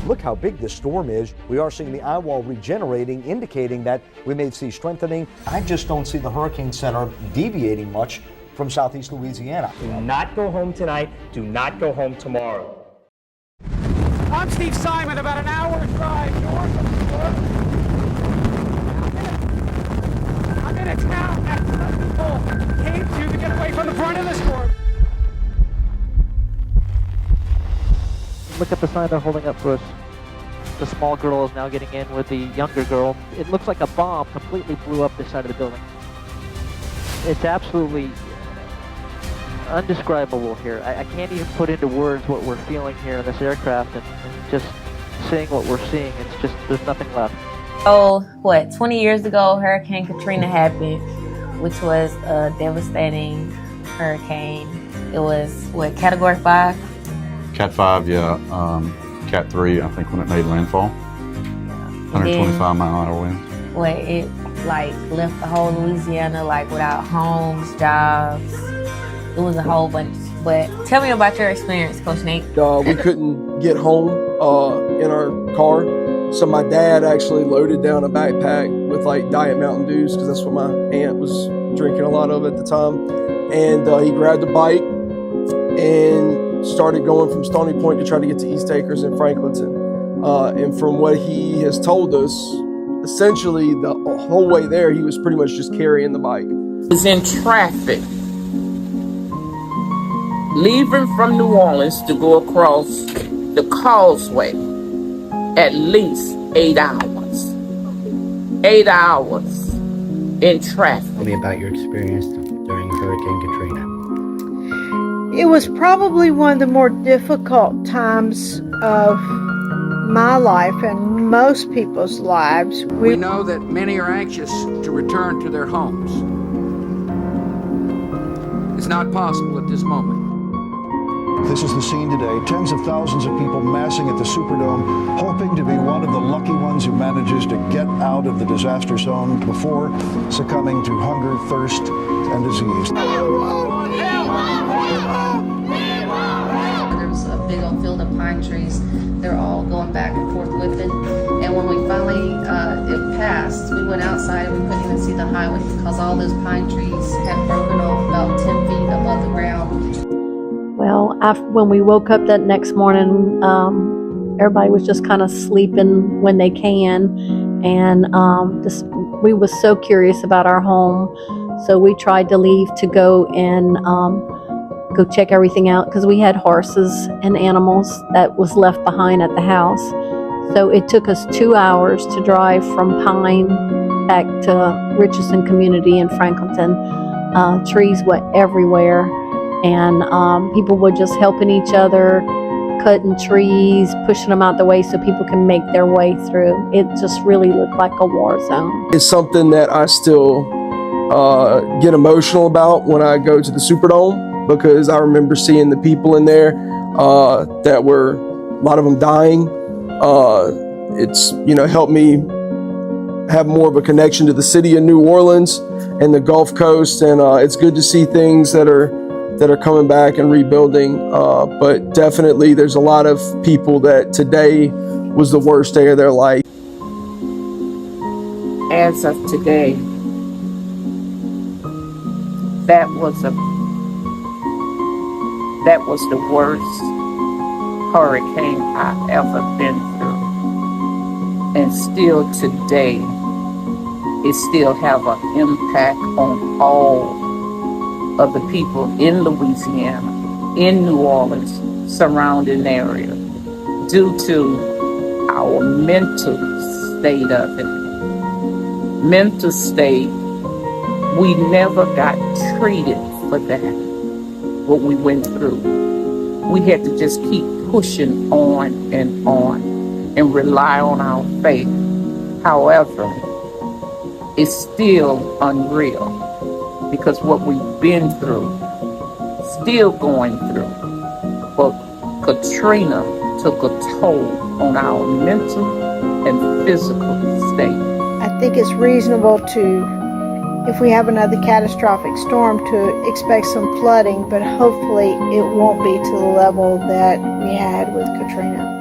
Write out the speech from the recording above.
Look how big this storm is. We are seeing the eye wall regenerating, indicating that we may see strengthening. I just don't see the Hurricane Center deviating much from southeast Louisiana. Do not go home tonight. Do not go home tomorrow. I'm Steve Simon, about an hour drive north of New Orleans. I'm in a town that people came to get away from the front of the storm. Look at the sign they're holding up for us. The small girl is now getting in with the younger girl. It looks like a bomb completely blew up this side of the building. It's absolutely undescribable here. I can't even put into words what we're feeling here in this aircraft, and just seeing what we're seeing, it's just, there's nothing left. Oh, 20 years ago, Hurricane Katrina happened, which was a devastating hurricane. It was, Category 5? Cat 5, yeah. Cat 3, I think, when it made landfall. 125 mile an hour winds. It left the whole Louisiana without homes, jobs. It was a whole bunch. But tell me about your experience, Coach Nate. We couldn't get home in our car, so my dad actually loaded down a backpack with Diet Mountain Dews, because that's what my aunt was drinking a lot of at the time. And he grabbed a bike and started going from Stony Point to try to get to East Acres in Franklinton. And from what he has told us, essentially the whole way there, he was pretty much just carrying the bike. I was in traffic, leaving from New Orleans to go across the causeway, at least 8 hours. 8 hours in traffic. Tell me about your experience during Hurricane Katrina. It was probably one of the more difficult times of my life and most people's lives. We know that many are anxious to return to their homes. It's not possible at this moment. This is the scene today. Tens of thousands of people massing at the Superdome, hoping to be one of the lucky ones who manages to get out of the disaster zone before succumbing to hunger, thirst, and disease. There was a big old field of pine trees. They were all going back and forth with it. And when we finally, it passed, we went outside and we couldn't even see the highway because all those pine trees had broken off about 10 feet above the ground. Well, when we woke up that next morning, everybody was just kind of sleeping when they can, and we was so curious about our home, so we tried to leave to go and go check everything out, because we had horses and animals that was left behind at the house. So it took us 2 hours to drive from Pine back to Richardson Community in Franklinton. Trees went everywhere. And people were just helping each other, cutting trees, pushing them out the way so people can make their way through. It just really looked like a war zone. It's something that I still get emotional about when I go to the Superdome, because I remember seeing the people in there that were, a lot of them dying. It's, helped me have more of a connection to the city of New Orleans and the Gulf Coast, and it's good to see things that are coming back and rebuilding, but definitely there's a lot of people that today was the worst day of their life. As of today, that was the worst hurricane I've ever been through. And still today, it still have an impact on all of the people in Louisiana, in New Orleans, surrounding area, due to our mental state of it. Mental state, we never got treated for that, what we went through. We had to just keep pushing on and rely on our faith. However, it's still unreal, because what we've been through, still going through. But Katrina took a toll on our mental and physical state. I think it's reasonable to, if we have another catastrophic storm, to expect some flooding, but hopefully it won't be to the level that we had with Katrina.